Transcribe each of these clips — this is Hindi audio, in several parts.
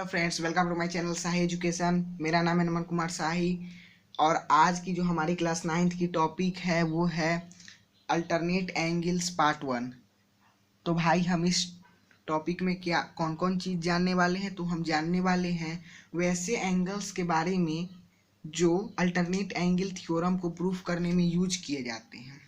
Hello friends, welcome to my channel Sahi education. मेरा नाम है नमन कुमार साही और आज की जो हमारी क्लास 9th की टॉपिक है वो है अल्टरनेट एंगल्स पार्ट 1। तो भाई हम इस टॉपिक में क्या कौन कौन चीज़ जानने वाले हैं, तो हम जानने वाले हैं वैसे एंगल्स के बारे में जो अल्टरनेट एंगल थ्योरम को प्रूफ करने में यूज किए जाते हैं,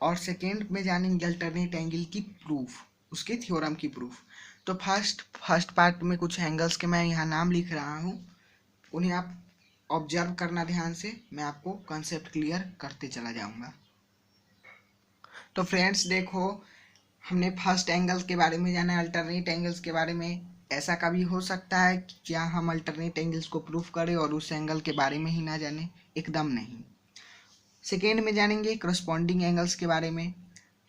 और सेकेंड में जानेंगे अल्टरनेट एंगल की प्रूफ, उसके थ्योरम की प्रूफ। तो फर्स्ट पार्ट में कुछ एंगल्स के मैं यहाँ नाम लिख रहा हूँ, उन्हें आप ऑब्जर्व करना ध्यान से, मैं आपको कंसेप्ट क्लियर करते चला जाऊँगा। तो फ्रेंड्स देखो, हमने फर्स्ट एंगल्स के बारे में जाना है, अल्टरनेट एंगल्स के बारे में। ऐसा कभी हो सकता है कि क्या हम अल्टरनेट एंगल्स को प्रूफ करें और उस एंगल के बारे में ही ना जाने? एकदम नहीं। सेकेंड में जानेंगे करस्पॉन्डिंग एंगल्स के बारे में।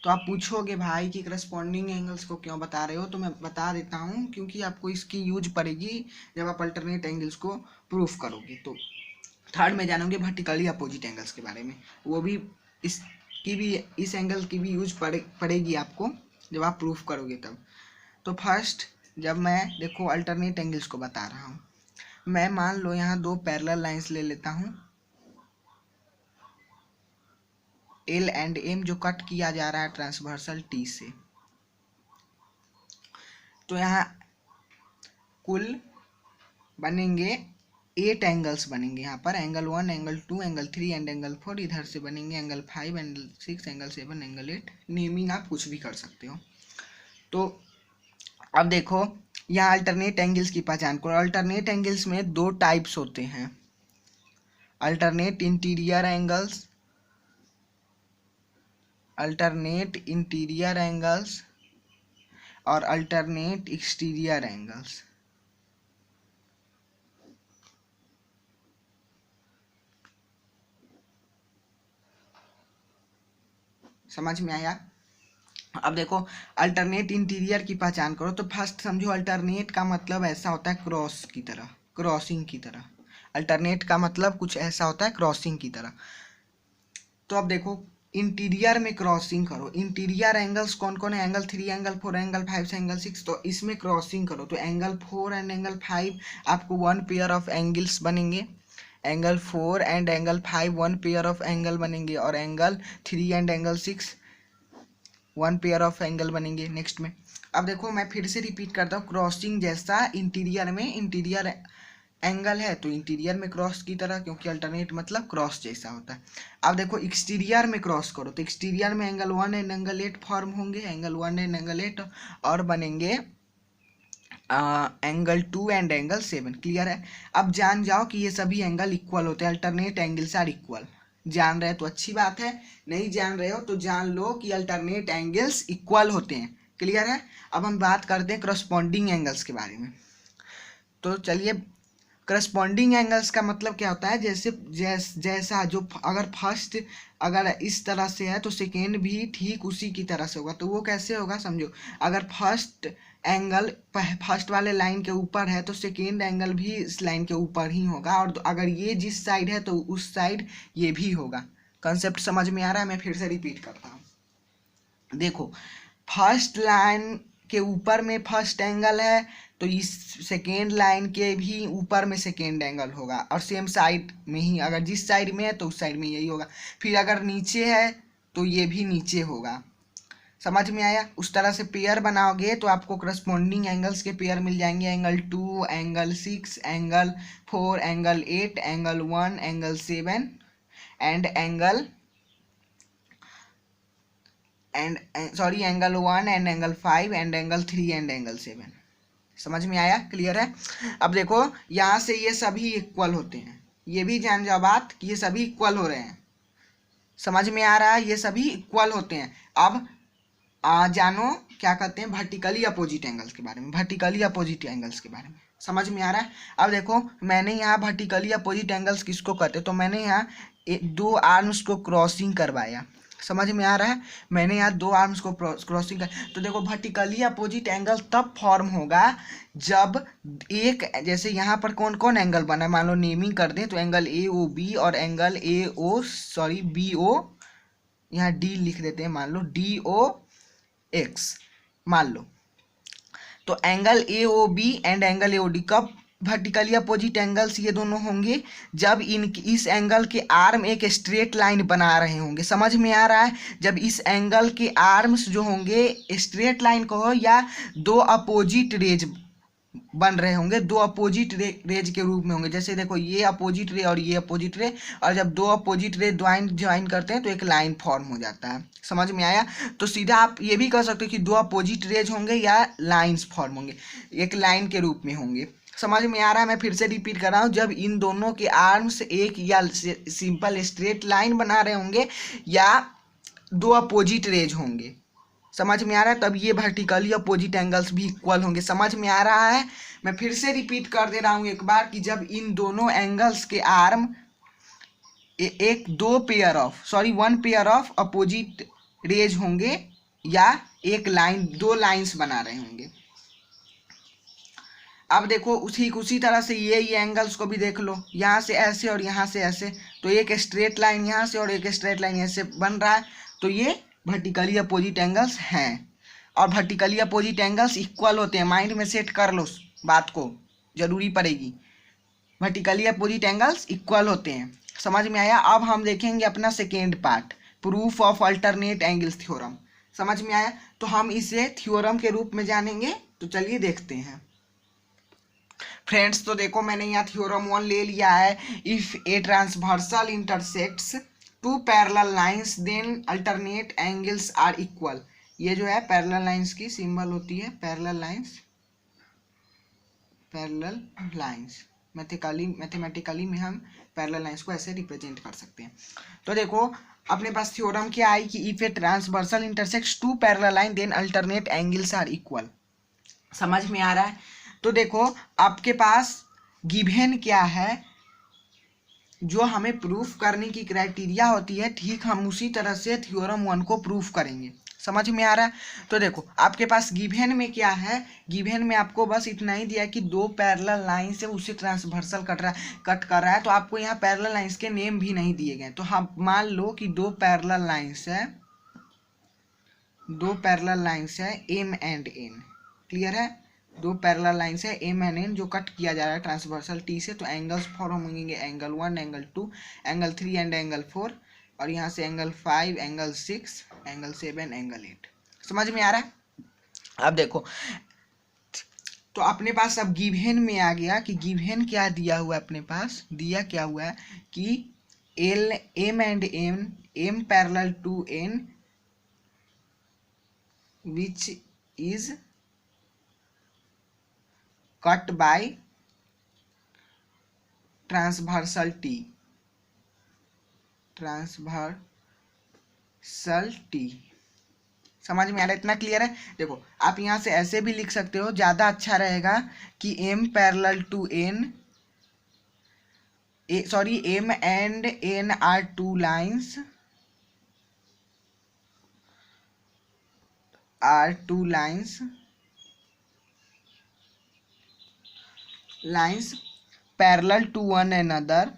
तो आप पूछोगे भाई कि करस्पॉन्डिंग एंगल्स को क्यों बता रहे हो, तो मैं बता देता हूँ क्योंकि आपको इसकी यूज पड़ेगी जब आप अल्टरनेट एंगल्स को प्रूफ करोगे। तो थर्ड में जानोगे वर्टिकली अपोजिट एंगल्स के बारे में, वो भी इस एंगल की भी यूज पड़ेगी आपको जब आप प्रूफ करोगे तब। तो फर्स्ट, जब मैं देखो अल्टरनेट एंगल्स को बता रहा हूँ, मैं मान लो यहाँ दो पैरेलल लाइंस ले लेता हूँ एल एंड एम, जो कट किया जा रहा है ट्रांसवर्सल टी से। तो यहाँ कुल बनेंगे 8 एंगल्स बनेंगे। यहाँ पर angle 1, angle 2, angle 3 and angle 4। इधर से बनेंगे angle 5, angle 6, angle 7, angle 8। Naming आप कुछ भी कर सकते हो। तो अब देखो यहाँ अल्टरनेट एंगल्स की पहचान करो। अल्टरनेट एंगल्स में दो टाइप्स होते हैं, अल्टरनेट इंटीरियर एंगल्स, और अल्टरनेट एक्सटीरियर एंगल्स। समझ में आया? अब देखो अल्टरनेट इंटीरियर की पहचान करो। तो फर्स्ट समझो, अल्टरनेट का मतलब ऐसा होता है क्रॉस की तरह, क्रॉसिंग की तरह। अल्टरनेट का मतलब कुछ ऐसा होता है क्रॉसिंग की तरह। तो अब देखो इंटीरियर में क्रॉसिंग करो। इंटीरियर एंगल्स कौन कौन है? एंगल 3, एंगल 4, एंगल 5 से एंगल 6। तो इसमें क्रॉसिंग करो तो एंगल 4 एंड एंगल 5 आपको वन पेयर ऑफ एंगल्स बनेंगे। Angle 4 and angle 5 one pair of angle बनेंगे, और angle 3 and angle 6 one pair of angle बनेंगे। नेक्स्ट में अब देखो मैं फिर से रिपीट करता हूँ, क्रॉसिंग जैसा इंटीरियर में, इंटीरियर एंगल है तो इंटीरियर में क्रॉस की तरह, क्योंकि अल्टरनेट मतलब क्रॉस जैसा होता है। अब देखो एक्सटीरियर में क्रॉस करो तो एक्सटीरियर में एंगल 1 एंड एंगल 8 फॉर्म होंगे, एंगल 1 एंड एंगल 8, और बनेंगे एंगल 2 एंड एंगल 7। क्लियर है? अब जान जाओ कि ये सभी एंगल इक्वल होते हैं, अल्टरनेट एंगल्स आर इक्वल। जान रहे तो अच्छी बात है, नहीं जान रहे हो तो जान लो कि अल्टरनेट एंगल्स इक्वल होते हैं। क्लियर है? अब हम बात करते हैं करस्पॉन्डिंग एंगल्स के बारे में। तो चलिए, करस्पॉन्डिंग एंगल्स का मतलब क्या होता है? जैसा जो अगर इस तरह से है तो सेकेंड भी ठीक उसी की तरह से होगा। तो वो कैसे होगा समझो, अगर फर्स्ट एंगल फर्स्ट वाले लाइन के ऊपर है तो सेकेंड एंगल भी इस लाइन के ऊपर ही होगा, और अगर ये जिस साइड है तो उस साइड ये भी होगा। कंसेप्ट समझ में आ रहा है? मैं फिर से रिपीट करता हूँ। देखो फर्स्ट लाइन के ऊपर में फर्स्ट एंगल है तो इस सेकेंड लाइन के भी ऊपर में सेकेंड एंगल होगा, और सेम साइड में ही, अगर जिस साइड में है तो उस साइड में यही होगा। फिर अगर नीचे है तो ये भी नीचे होगा। समझ में आया? उस तरह से पेयर बनाओगे तो आपको करस्पॉन्डिंग एंगल्स के पेयर मिल जाएंगे, angle 2, angle 6, angle 4, angle 8, angle 1, angle 7 and angle angle 1 and angle 5 and angle 3 and angle 7। समझ में आया? क्लियर है? अब देखो यहाँ से ये सभी इक्वल होते हैं, ये भी जान जाओ बात कि ये सभी इक्वल हो रहे हैं। समझ में आ रहा है? ये सभी इक्वल होते हैं। अब जानो क्या कहते हैं वर्टिकली अपोजिट एंगल्स के बारे में, वर्टिकली अपोजिट एंगल्स के बारे में। समझ में आ रहा है? अब देखो मैंने यहाँ वर्टिकली अपोजिट एंगल्स किसको कहते हैं, तो मैंने यहाँ दो आर्म्स को क्रॉसिंग करवाया। समझ में आ रहा है? मैंने यहाँ दो आर्म्स को क्रॉसिंग कर, तो देखो वर्टिकली अपोजिट एंगल तब फॉर्म होगा जब एक, जैसे यहाँ पर कौन कौन एंगल बना है मान लो नेमिंग कर दें, तो एंगल ए ओ बी और एंगल बी ओ, यहाँ डी लिख देते हैं, मान लो डी ओ एक्स मान लो। तो angle A O B and angle A O D कब वर्टिकली अपोजिट एंगल्स ये दोनों होंगे? जब इस एंगल के आर्म एक स्ट्रेट लाइन बना रहे होंगे। समझ में आ रहा है? जब इस एंगल के आर्म्स जो होंगे स्ट्रेट लाइन कहो या दो अपोजिट रेज बन रहे होंगे, दो अपोजिट रेज के रूप में होंगे। जैसे देखो ये अपोजिट रे और ये अपोजिट रे, और जब दो अपोजिट रे ज्वाइन करते हैं तो एक लाइन फॉर्म हो जाता है। समझ में आया? तो सीधा आप ये भी कह सकते हो कि दो अपोजिट रेज होंगे या लाइंस फॉर्म होंगे, एक लाइन के रूप में होंगे। समझ में आ रहा है? मैं फिर से रिपीट कर रहा हूँ, जब इन दोनों के आर्म्स एक या सिंपल स्ट्रेट लाइन बना रहे होंगे या दो अपोजिट रेज होंगे। समझ में आ रहा है? तब ये वर्टिकली अपोजिट एंगल्स भी इक्वल होंगे। समझ में आ रहा है? मैं फिर से रिपीट कर दे रहा हूँ एक बार कि जब इन दोनों एंगल्स के arm one pair of opposite raise होंगे या एक लाइन, दो लाइंस बना रहे होंगे। अब देखो उसी तरह से ये एंगल्स को भी देख लो, यहाँ से ऐसे और यहाँ से ऐसे, तो एक स्ट्रेट लाइन यहाँ से और एक स्ट्रेट लाइन ऐसे बन रहा है, तो ये वर्टिकली अपोजिट एंगल्स हैं। और वर्टिकली अपोजिट एंगल्स इक्वल होते हैं। माइंड में सेट कर लो बात को, जरूरी पड़ेगी। वर्टिकली अपोजिट एंगल्स इक्वल होते हैं। समझ में आया? अब हम देखेंगे अपना second part, proof of alternate angles theorem. समझ में आया? तो हम इसे थ्योरम के रूप में जानेंगे। तो चलिए देखते हैं फ्रेंड्स। तो देखो मैंने यहाँ थ्योरम 1 ले लिया है। If a transversal intersects two parallel lines then alternate angles are equal. ये जो है पैरेलल लाइंस की सिंबल होती है, पैरेलल लाइंस। मैथमेटिकली में हम पैरेलल लाइंस को ऐसे रिप्रेजेंट कर सकते हैं। तो देखो अपने पास थ्योरम क्या आई कि if a transversal intersects two parallel line then alternate angles are equal. समझ में आ रहा है? तो देखो आपके पास गिवन क्या है, जो हमें प्रूफ करने की क्राइटेरिया होती है, ठीक हम उसी तरह से थ्योरम 1 को प्रूफ करेंगे। समझ में आ रहा है? तो देखो आपके पास गिवन में क्या है, गिवन में आपको बस इतना ही दिया कि दो पैरेलल लाइन से उसे ट्रांसवर्सल कट कर रहा है। तो आपको यहाँ पैरेलल लाइंस के नेम भी नहीं दिए गए। तो हम मान लो कि दो पैरेलल लाइंस है एम एंड एन। क्लियर है? दो पैरेलल लाइंस है एम एंड एन जो कट किया जा रहा है ट्रांसवर्सल टी से। तो एंगल्स फॉर्म होंगे angle 1, angle 2, angle 3 and angle 4, और यहाँ से एंगल 5, एंगल 6, एंगल 7, एंगल 8। समझ में आ रहा है? अब देखो तो अपने पास अब गिवन में आ गया कि गिवन क्या दिया हुआ है। अपने पास दिया क्या हुआ है कि M and M parallel to N which is cut by transversal T. समझ में आ रहा है? इतना क्लियर है? देखो आप यहाँ से ऐसे भी लिख सकते हो, ज़्यादा अच्छा रहेगा कि M parallel to N M and N are two lines parallel to one another,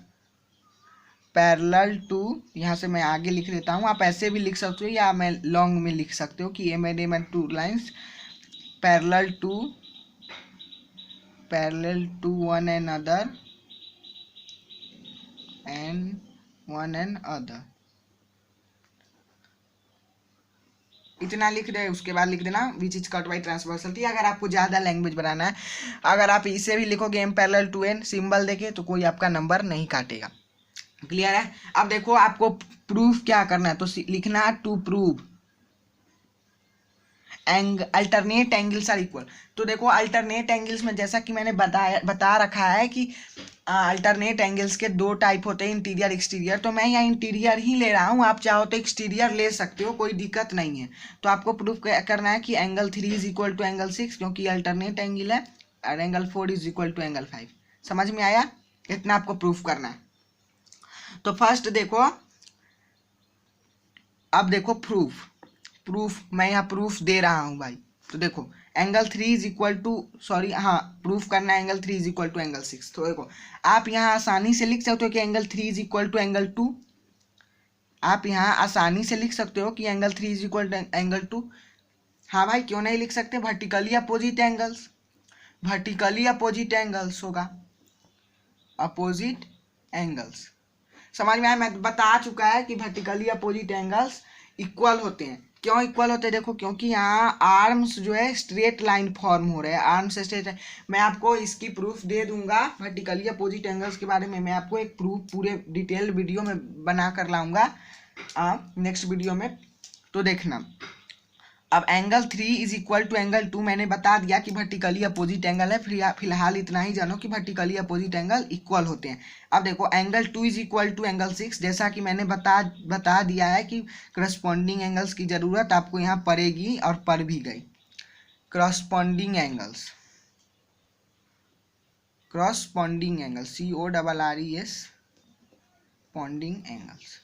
parallel to, यहाँ से मैं आगे लिख देता हूँ, आप ऐसे भी लिख सकते हो या मैं लॉन्ग में लिख सकते हो कि M and two lines parallel to one another and one and other. इतना लिख रहे, उसके बाद लिख देना which is cut by transversal T. अगर आपको ज़्यादा लैंग्वेज बनाना है, अगर आप इसे भी लिखोगे M parallel to N symbol देके, तो कोई आपका नंबर नहीं काटेगा। क्लियर है? अब देखो आपको प्रूफ क्या करना है। तो लिखना to prove alternate angles are equal. तो देखो अल्टरनेट एंगल्स में जैसा कि मैंने बता रखा है कि अल्टरनेट एंगल्स के दो टाइप होते हैं, इंटीरियर एक्सटीरियर। तो मैं यहाँ इंटीरियर ही ले रहा हूँ, आप चाहो तो एक्सटीरियर ले सकते हो, कोई दिक्कत नहीं है। तो आपको प्रूफ करना है कि angle 3 is equal to angle 6 क्योंकि अल्टरनेट एंगल है, और angle 4 is equal to angle 5। समझ में आया? इतना आपको प्रूफ करना है। तो फर्स्ट देखो, अब देखो प्रूफ मैं यहाँ प्रूफ दे रहा हूँ भाई। तो देखो angle 3 is equal to proof करना है angle 3 is equal to angle 6। तो देखो आप यहाँ आसानी से लिख सकते हो कि angle 3 is equal to angle 2। आप यहाँ आसानी से लिख सकते हो कि angle 3 is equal to angle 2। हाँ भाई, क्यों नहीं लिख सकते? Vertically opposite angles, vertically opposite angles होगा, अपोजिट एंगल्स। समझ में आया? मैं बता चुका है कि वर्टिकली अपोजिट एंगल्स इक्वल होते हैं। क्यों इक्वल होते हैं? देखो, क्योंकि यहाँ आर्म्स जो है स्ट्रेट लाइन फॉर्म हो रहे हैं, आर्म्स स्ट्रेट है। मैं आपको इसकी प्रूफ दे दूंगा वर्टिकली अपोजिट एंगल्स के बारे में। मैं आपको एक प्रूफ पूरे डिटेल वीडियो में बना कर लाऊंगा नेक्स्ट वीडियो में, तो देखना। अब angle 3 is equal to angle 2 मैंने बता दिया कि वर्टिकली अपोजिट एंगल है। फिलहाल इतना ही जानो कि वर्टिकली अपोजिट एंगल इक्वल होते हैं। अब देखो, angle 2 is equal to angle 6, जैसा कि मैंने बता दिया है कि करस्पॉन्डिंग एंगल्स की ज़रूरत आपको यहाँ पड़ेगी और पड़ भी गई। Corresponding angles, corresponding angles, CORRES पॉन्डिंग एंगल्स।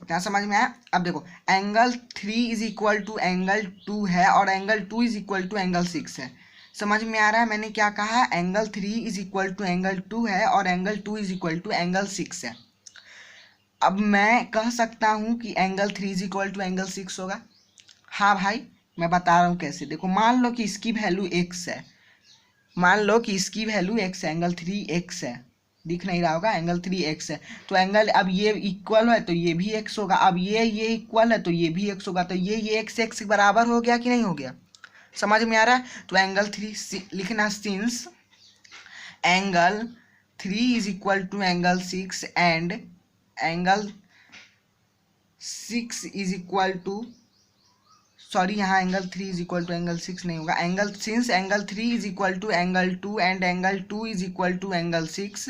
क्या समझ में आया? अब देखो, angle 3 is equal to angle 2 है और angle 2 is equal to angle 6 है। समझ में आ रहा है मैंने क्या कहा? Angle 3 is equal to angle 2 है और angle 2 is equal to angle 6 है। अब मैं कह सकता हूँ कि angle 3 is equal to angle 6 होगा। हाँ भाई, मैं बता रहा हूँ कैसे। देखो, मान लो कि इसकी वैल्यू x है, मान लो कि इसकी वैल्यू x है, एंगल 3x है, दिख नहीं रहा होगा, एंगल 3x है। तो एंगल, अब ये इक्वल है तो ये भी x होगा, अब ये इक्वल है तो ये भी x होगा, तो ये x बराबर हो गया कि नहीं हो गया? समझ में आ रहा है? तो एंगल 3 लिखना, since angle 3 is equal to angle 6 and angle 6 is equal to, sorry, यहाँ angle 3 is equal to angle 6 नहीं होगा, angle, since angle 3 is equal to angle 2 and angle 2 is equal to angle 6,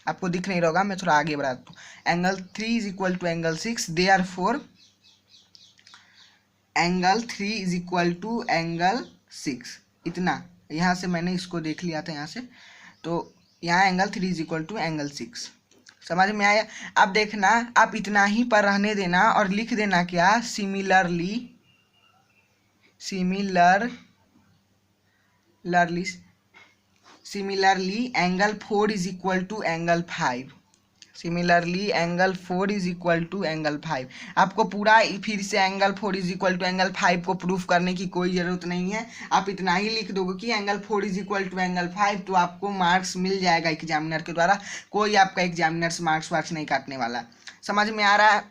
आपको दिख नहीं रहा होगा, मैं थोड़ा आगे बढ़ाता हूँ। Angle 3 is equal to angle 6, therefore angle 3 is equal to angle 6। इतना यहाँ से मैंने इसको देख लिया था यहाँ से, तो यहाँ angle 3 is equal to angle 6। समझ में आया? अब देखना, आप इतना ही पर रहने देना और लिख देना क्या, similarly angle 4 is equal to angle 5। Similarly angle 4 is equal to angle 5। आपको पूरा फिर से angle 4 is equal to angle 5 को प्रूफ करने की कोई ज़रूरत नहीं है। आप इतना ही लिख दोगे कि angle 4 is equal to angle 5, तो आपको मार्क्स मिल जाएगा एग्जामिनर के द्वारा। कोई आपका एग्जामिनर से मार्क्स वार्क्स नहीं काटने वाला। समझ में आ रहा है?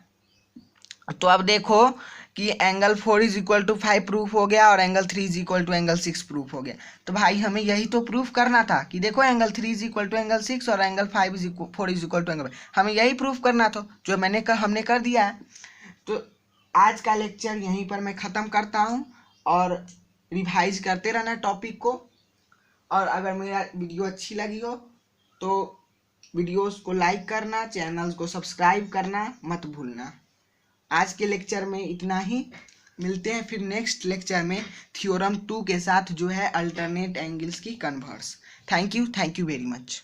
तो अब देखो कि angle 4 is equal to 5 proof हो गया और angle 3 is equal to angle 6 proof हो गया। तो भाई हमें यही तो प्रूफ करना था कि देखो, angle 3 is equal to angle 6 और angle 4 is equal to angle 5, हमें यही प्रूफ करना था, जो हमने कर दिया है। तो आज का लेक्चर यहीं पर मैं ख़त्म करता हूँ, और रिवाइज करते रहना टॉपिक को। और अगर मेरा वीडियो अच्छी लगी हो तो वीडियोस को लाइक करना, चैनल को सब्सक्राइब करना मत भूलना। आज के लेक्चर में इतना ही, मिलते हैं फिर नेक्स्ट लेक्चर में थ्योरम 2 के साथ, जो है अल्टरनेट एंगल्स की converse. Thank you very much.